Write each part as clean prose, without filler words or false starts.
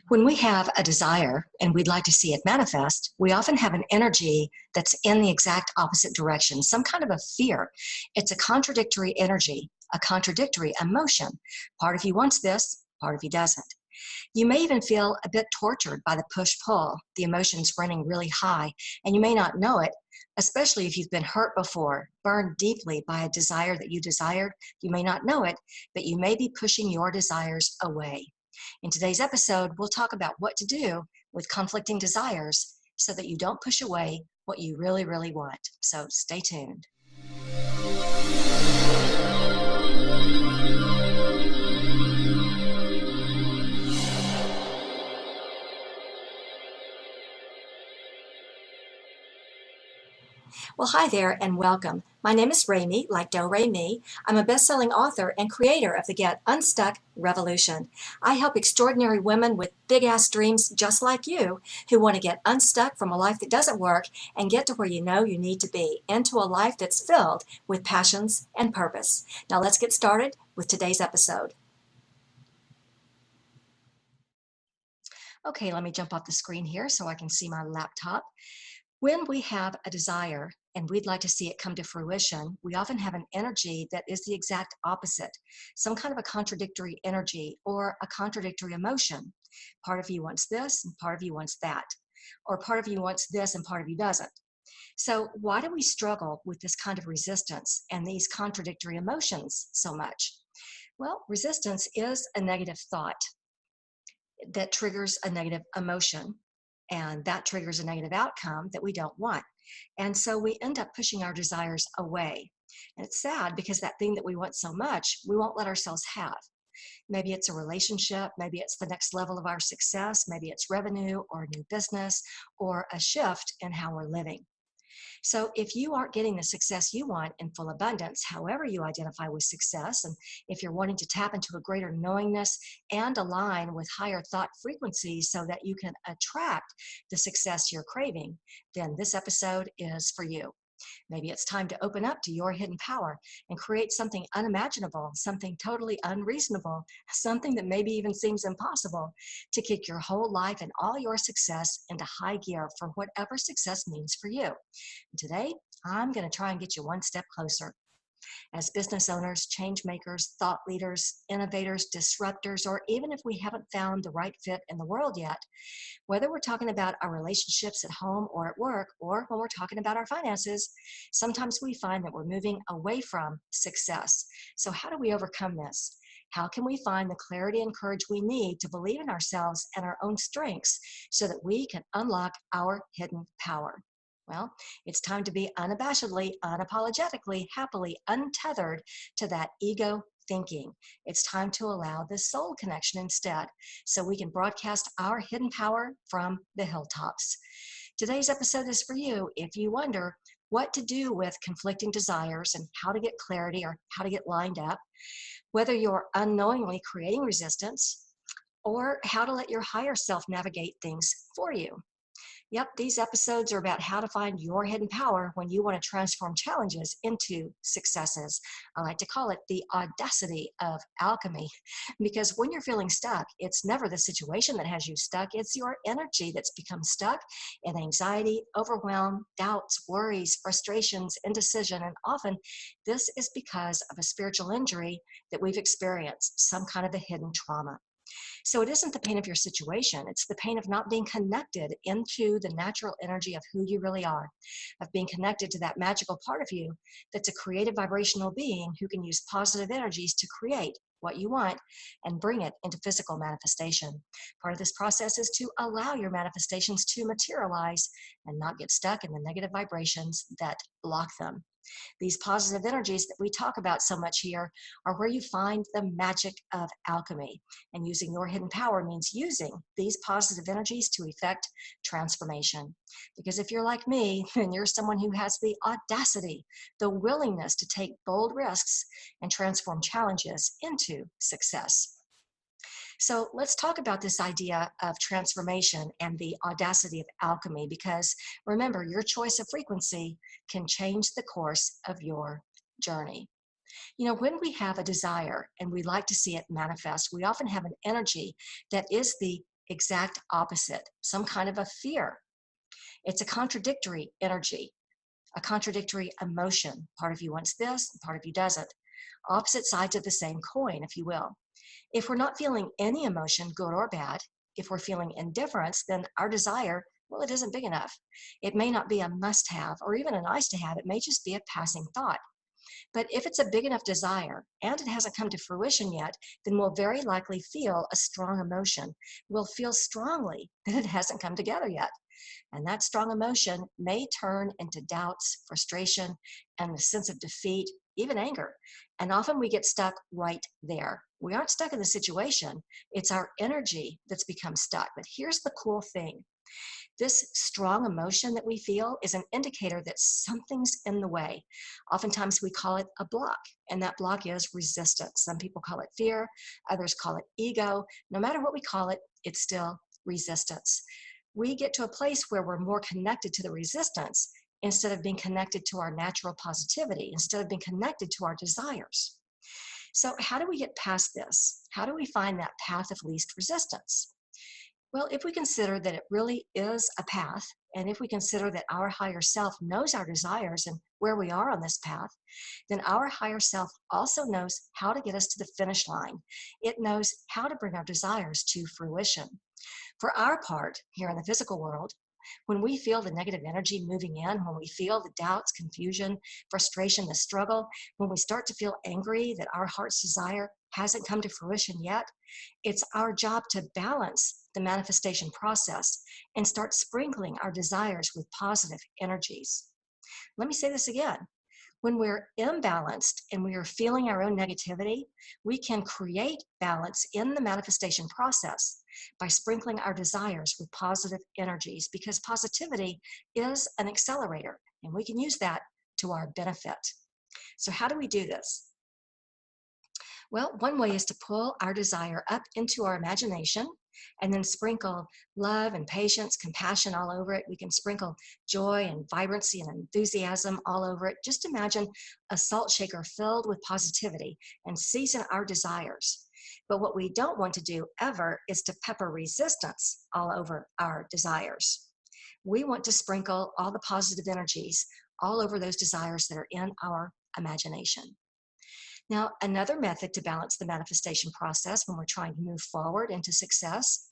When we have a desire and we'd like to see it manifest, we often have an energy that's in the exact opposite direction, some kind of a fear. It's a contradictory energy, a contradictory emotion. Part of you wants this, part of you doesn't. You may even feel a bit tortured by the push-pull, the emotions running really high, and you may not know it, especially if you've been hurt before, burned deeply by a desire that you desired. You may not know it, but you may be pushing your desires away. In today's episode, we'll talk about what to do with conflicting desires so that you don't push away what you really, really want. So stay tuned. Well, hi there and welcome. My name is Remy, like Do Re Mi. I'm a best-selling author and creator of the Get Unstuck Revolution. I help extraordinary women with big-ass dreams just like you who want to get unstuck from a life that doesn't work and get to where you know you need to be, into a life that's filled with passions and purpose. Now let's get started with today's episode. Okay, let me jump off the screen here so I can see my laptop. When we have a desire and we'd like to see it come to fruition, we often have an energy that is the exact opposite, some kind of a contradictory energy or a contradictory emotion. Part of you wants this and part of you wants that, or part of you wants this and part of you doesn't. So why do we struggle with this kind of resistance and these contradictory emotions so much? Well, resistance is a negative thought that triggers a negative emotion. And that triggers a negative outcome that we don't want. And so we end up pushing our desires away. And it's sad because that thing that we want so much, we won't let ourselves have. Maybe it's a relationship, maybe it's the next level of our success, maybe it's revenue or a new business or a shift in how we're living. So if you aren't getting the success you want in full abundance, however you identify with success, and if you're wanting to tap into a greater knowingness and align with higher thought frequencies so that you can attract the success you're craving, then this episode is for you. Maybe it's time to open up to your hidden power and create something unimaginable, something totally unreasonable, something that maybe even seems impossible, to kick your whole life and all your success into high gear for whatever success means for you. And today, I'm going to try and get you one step closer. As business owners, change makers, thought leaders, innovators, disruptors, or even if we haven't found the right fit in the world yet, whether we're talking about our relationships at home or at work, or when we're talking about our finances, sometimes we find that we're moving away from success. So how do we overcome this? How can we find the clarity and courage we need to believe in ourselves and our own strengths so that we can unlock our hidden power? Well, it's time to be unabashedly, unapologetically, happily untethered to that ego thinking. It's time to allow the soul connection instead, so we can broadcast our hidden power from the hilltops. Today's episode is for you if you wonder what to do with conflicting desires and how to get clarity or how to get lined up, whether you're unknowingly creating resistance, or how to let your higher self navigate things for you. Yep, these episodes are about how to find your hidden power when you want to transform challenges into successes. I like to call it the audacity of alchemy, because when you're feeling stuck, it's never the situation that has you stuck. It's your energy that's become stuck in anxiety, overwhelm, doubts, worries, frustrations, indecision. And often this is because of a spiritual injury that we've experienced, some kind of a hidden trauma. So it isn't the pain of your situation, it's the pain of not being connected into the natural energy of who you really are, of being connected to that magical part of you that's a creative vibrational being who can use positive energies to create what you want and bring it into physical manifestation. Part of this process is to allow your manifestations to materialize and not get stuck in the negative vibrations that block them. These positive energies that we talk about so much here are where you find the magic of alchemy. And using your hidden power means using these positive energies to effect transformation. Because if you're like me, then you're someone who has the audacity, the willingness to take bold risks and transform challenges into success. So let's talk about this idea of transformation and the audacity of alchemy, because remember, your choice of frequency can change the course of your journey. You know, when we have a desire and we like to see it manifest, we often have an energy that is the exact opposite, some kind of a fear. It's a contradictory energy, a contradictory emotion. Part of you wants this, part of you doesn't. Opposite sides of the same coin, if you will. If we're not feeling any emotion, good or bad, if we're feeling indifference, then our desire, well, it isn't big enough. It may not be a must have or even a nice to have. It may just be a passing thought. But if it's a big enough desire and it hasn't come to fruition yet, then we'll very likely feel a strong emotion. We'll feel strongly that it hasn't come together yet. And that strong emotion may turn into doubts, frustration, and a sense of defeat, even anger. And often we get stuck right there. We aren't stuck in the situation, it's our energy that's become stuck. But here's the cool thing. This strong emotion that we feel is an indicator that something's in the way. Oftentimes we call it a block, and that block is resistance. Some people call it fear, others call it ego. No matter what we call it, it's still resistance. We get to a place where we're more connected to the resistance instead of being connected to our natural positivity, instead of being connected to our desires. So how do we get past this? How do we find that path of least resistance? Well, if we consider that it really is a path, and if we consider that our higher self knows our desires and where we are on this path, then our higher self also knows how to get us to the finish line. It knows how to bring our desires to fruition. For our part, here in the physical world, when we feel the negative energy moving in, when we feel the doubts, confusion, frustration, the struggle, when we start to feel angry that our heart's desire hasn't come to fruition yet, it's our job to balance the manifestation process and start sprinkling our desires with positive energies. Let me say this again. When we're imbalanced and we are feeling our own negativity, we can create balance in the manifestation process by sprinkling our desires with positive energies, because positivity is an accelerator and we can use that to our benefit. So how do we do this? Well, one way is to pull our desire up into our imagination and then sprinkle love and patience, compassion all over it. We can sprinkle joy and vibrancy and enthusiasm all over it. Just imagine a salt shaker filled with positivity and season our desires. But what we don't want to do ever is to pepper resistance all over our desires. We want to sprinkle all the positive energies all over those desires that are in our imagination. Now, another method to balance the manifestation process when we're trying to move forward into success,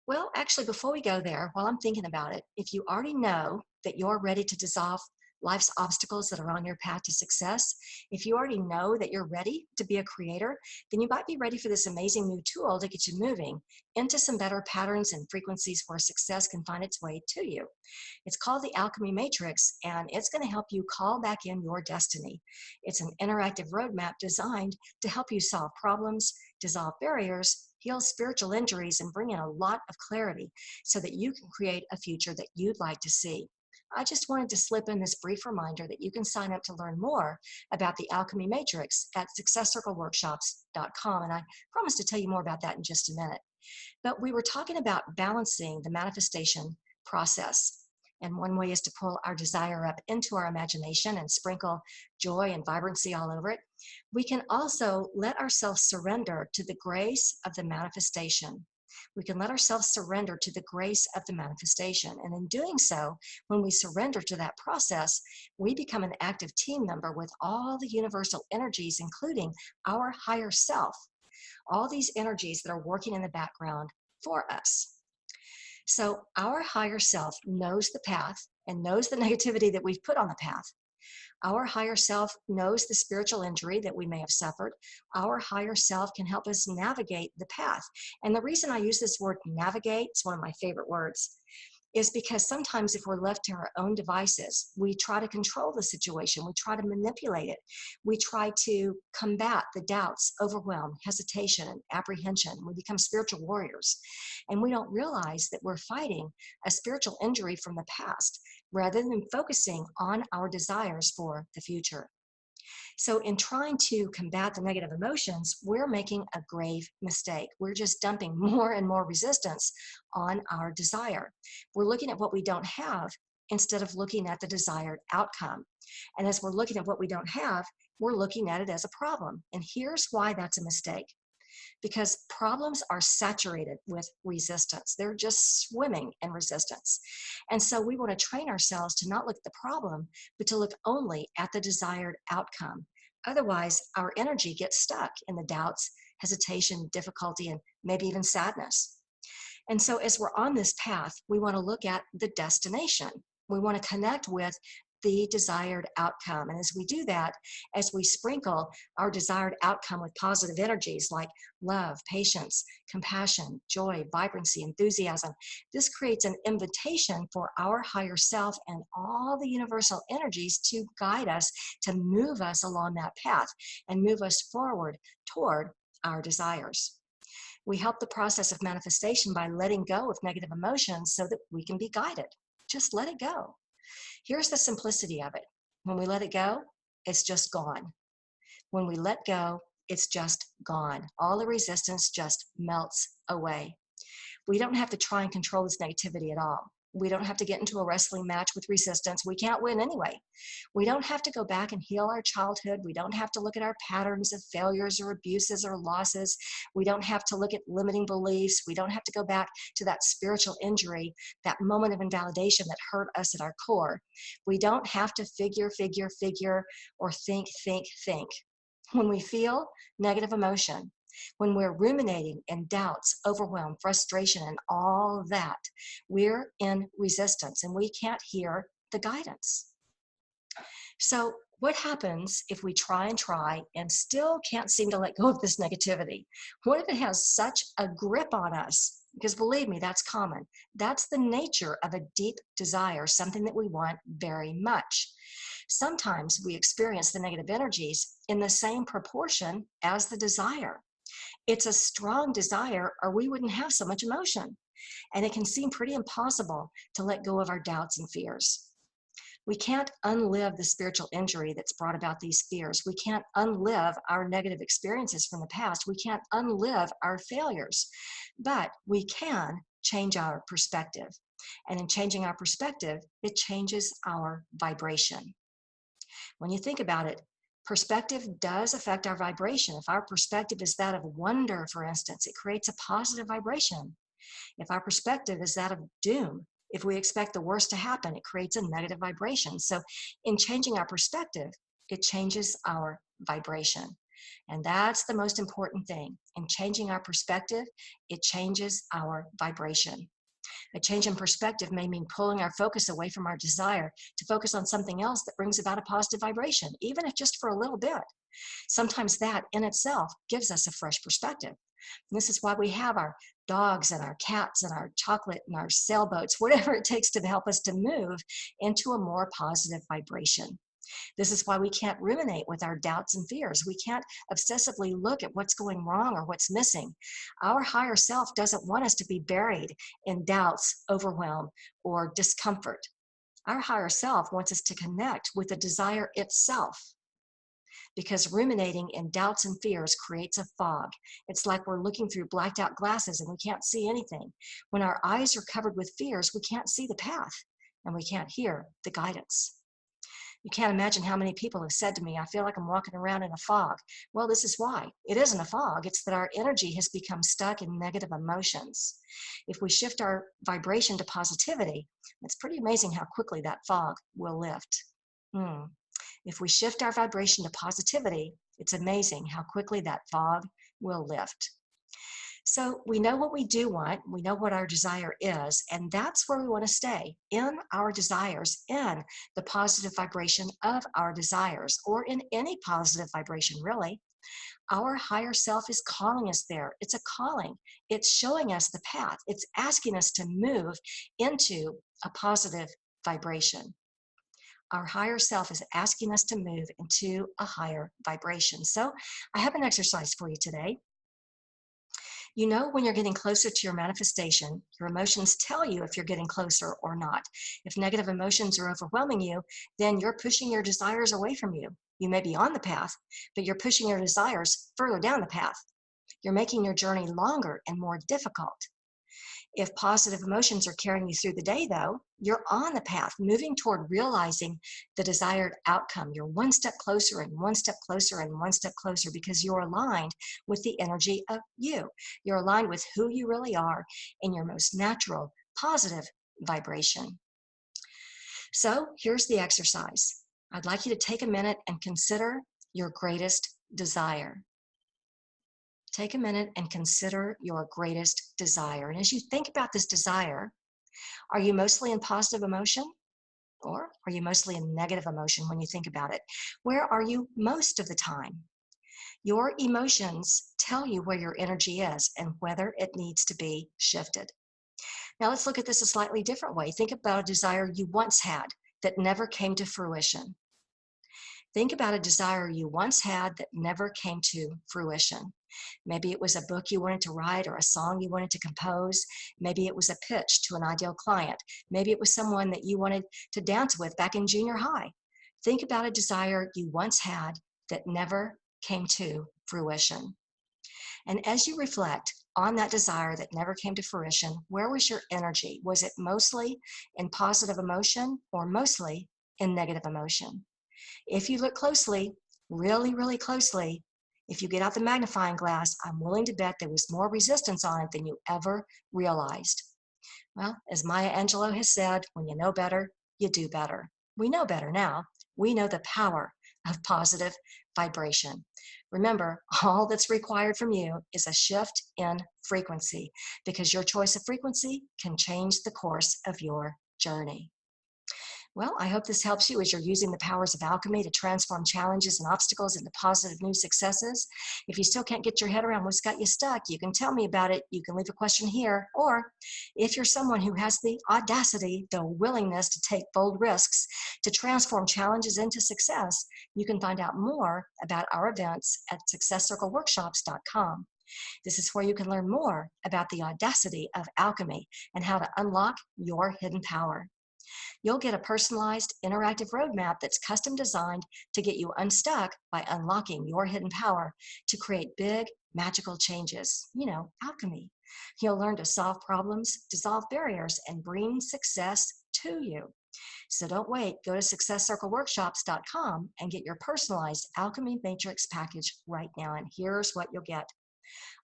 well, actually, before we go there, while I'm thinking about it, if you already know that you're ready to dissolve life's obstacles that are on your path to success, if you already know that you're ready to be a creator, then you might be ready for this amazing new tool to get you moving into some better patterns and frequencies where success can find its way to you. It's called the Alchemy Matrix, and it's going to help you call back in your destiny. It's an interactive roadmap designed to help you solve problems, dissolve barriers, heal spiritual injuries, and bring in a lot of clarity so that you can create a future that you'd like to see. I just wanted to slip in this brief reminder that you can sign up to learn more about the Alchemy Matrix at successcircleworkshops.com, and I promise to tell you more about that in just a minute. But we were talking about balancing the manifestation process. And one way is to pull our desire up into our imagination and sprinkle joy and vibrancy all over it. We can also let ourselves surrender to the grace of the manifestation. We can let ourselves surrender to the grace of the manifestation. And in doing so, when we surrender to that process, we become an active team member with all the universal energies, including our higher self, all these energies that are working in the background for us. So our higher self knows the path and knows the negativity that we've put on the path. Our higher self knows the spiritual injury that we may have suffered. Our higher self can help us navigate the path. And the reason I use this word navigate, it's one of my favorite words, is because sometimes if we're left to our own devices, we try to control the situation, we try to manipulate it, we try to combat the doubts, overwhelm, hesitation, and apprehension. We become spiritual warriors, and we don't realize that we're fighting a spiritual injury from the past rather than focusing on our desires for the future. So in trying to combat the negative emotions, we're making a grave mistake. We're just dumping more and more resistance on our desire. We're looking at what we don't have instead of looking at the desired outcome. And as we're looking at what we don't have, we're looking at it as a problem. And here's why that's a mistake. because problems are saturated with resistance. They're just swimming in resistance. And so we want to train ourselves to not look at the problem, but to look only at the desired outcome. Otherwise, our energy gets stuck in the doubts, hesitation, difficulty, and maybe even sadness. And so as we're on this path, we want to look at the destination. We want to connect with the desired outcome. And as we do that, as we sprinkle our desired outcome with positive energies like love, patience, compassion, joy, vibrancy, enthusiasm, this creates an invitation for our higher self and all the universal energies to guide us, to move us along that path and move us forward toward our desires. We help the process of manifestation by letting go of negative emotions so that we can be guided. Just let it go. Here's the simplicity of it. When we let it go, it's just gone. When we let go, it's just gone. All the resistance just melts away. We don't have to try and control this negativity at all. We don't have to get into a wrestling match with resistance. We can't win anyway. We don't have to go back and heal our childhood. We don't have to look at our patterns of failures or abuses or losses. We don't have to look at limiting beliefs. We don't have to go back to that spiritual injury, that moment of invalidation that hurt us at our core. We don't have to figure, or think. When we feel negative emotion, when we're ruminating in doubts, overwhelm, frustration, and all that, we're in resistance and we can't hear the guidance. So what happens if we try and still can't seem to let go of this negativity? What if it has such a grip on us? Because believe me, that's common. That's the nature of a deep desire, something that we want very much. Sometimes we experience the negative energies in the same proportion as the desire. It's a strong desire, or we wouldn't have so much emotion. And it can seem pretty impossible to let go of our doubts and fears. We can't unlive the spiritual injury that's brought about these fears. We can't unlive our negative experiences from the past. We can't unlive our failures. But we can change our perspective. And in changing our perspective, it changes our vibration. When you think about it, perspective does affect our vibration. If our perspective is that of wonder, for instance, it creates a positive vibration. If our perspective is that of doom, if we expect the worst to happen, it creates a negative vibration. So in changing our perspective, it changes our vibration. And that's the most important thing. In changing our perspective, it changes our vibration. A change in perspective may mean pulling our focus away from our desire to focus on something else that brings about a positive vibration, even if just for a little bit. Sometimes that in itself gives us a fresh perspective. And this is why we have our dogs and our cats and our chocolate and our sailboats, whatever it takes to help us to move into a more positive vibration. This is why we can't ruminate with our doubts and fears. We can't obsessively look at what's going wrong or what's missing. Our higher self doesn't want us to be buried in doubts, overwhelm, or discomfort. Our higher self wants us to connect with the desire itself, because ruminating in doubts and fears creates a fog. It's like we're looking through blacked out glasses and we can't see anything. When our eyes are covered with fears, we can't see the path and we can't hear the guidance. You can't imagine how many people have said to me, I feel like I'm walking around in a fog. Well, this is why. It isn't a fog. It's that our energy has become stuck in negative emotions. If we shift our vibration to positivity, it's pretty amazing how quickly that fog will lift. If we shift our vibration to positivity, it's amazing how quickly that fog will lift. So we know what we do want, we know what our desire is, and that's where we want to stay, in our desires, in the positive vibration of our desires, or in any positive vibration, really. Our higher self is calling us there. It's a calling. It's showing us the path. It's asking us to move into a positive vibration. Our higher self is asking us to move into a higher vibration. So I have an exercise for you today. You know, when you're getting closer to your manifestation, your emotions tell you if you're getting closer or not. If negative emotions are overwhelming you, then you're pushing your desires away from you. You may be on the path, but you're pushing your desires further down the path. You're making your journey longer and more difficult. If positive emotions are carrying you through the day, though, you're on the path, moving toward realizing the desired outcome. You're one step closer and one step closer and one step closer because you're aligned with the energy of you. You're aligned with who you really are in your most natural, positive vibration. So here's the exercise. I'd like you to take a minute and consider your greatest desire. Take a minute and consider your greatest desire. And as you think about this desire, are you mostly in positive emotion or are you mostly in negative emotion when you think about it? Where are you most of the time? Your emotions tell you where your energy is and whether it needs to be shifted. Now let's look at this a slightly different way. Think about a desire you once had that never came to fruition. Think about a desire you once had that never came to fruition. Maybe it was a book you wanted to write or a song you wanted to compose. Maybe it was a pitch to an ideal client. Maybe it was someone that you wanted to dance with back in junior high. Think about a desire you once had that never came to fruition. And as you reflect on that desire that never came to fruition, where was your energy? Was it mostly in positive emotion or mostly in negative emotion? If you look closely, really, really closely, if you get out the magnifying glass, I'm willing to bet there was more resistance on it than you ever realized. Well, as Maya Angelou has said, when you know better, you do better. We know better now. We know the power of positive vibration. Remember, all that's required from you is a shift in frequency, because your choice of frequency can change the course of your journey. Well, I hope this helps you as you're using the powers of alchemy to transform challenges and obstacles into positive new successes. If you still can't get your head around what's got you stuck, you can tell me about it. You can leave a question here. Or if you're someone who has the audacity, the willingness to take bold risks to transform challenges into success, you can find out more about our events at successcircleworkshops.com. This is where you can learn more about the audacity of alchemy and how to unlock your hidden power. You'll get a personalized, interactive roadmap that's custom designed to get you unstuck by unlocking your hidden power to create big, magical changes. Alchemy. You'll learn to solve problems, dissolve barriers, and bring success to you. So don't wait. Go to successcircleworkshops.com and get your personalized alchemy matrix package right now. And here's what you'll get: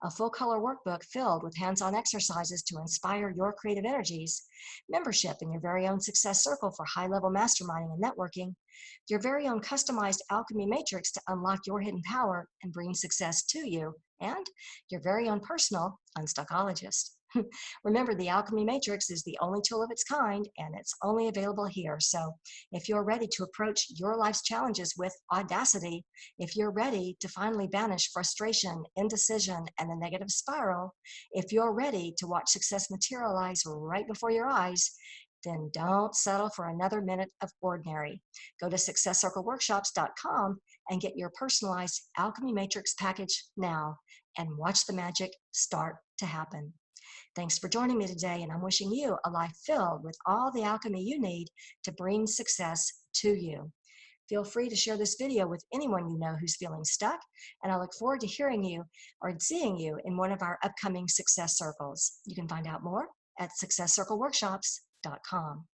a full-color workbook filled with hands-on exercises to inspire your creative energies, membership in your very own success circle for high-level masterminding and networking, your very own customized alchemy matrix to unlock your hidden power and bring success to you, and your very own personal unstuckologist. Remember, the Alchemy Matrix is the only tool of its kind, and it's only available here. So if you're ready to approach your life's challenges with audacity, if you're ready to finally banish frustration, indecision, and the negative spiral, if you're ready to watch success materialize right before your eyes, then don't settle for another minute of ordinary. Go to successcircleworkshops.com and get your personalized Alchemy Matrix package now and watch the magic start to happen. Thanks for joining me today, and I'm wishing you a life filled with all the alchemy you need to bring success to you. Feel free to share this video with anyone you know who's feeling stuck, and I look forward to hearing you or seeing you in one of our upcoming success circles. You can find out more at successcircleworkshops.com.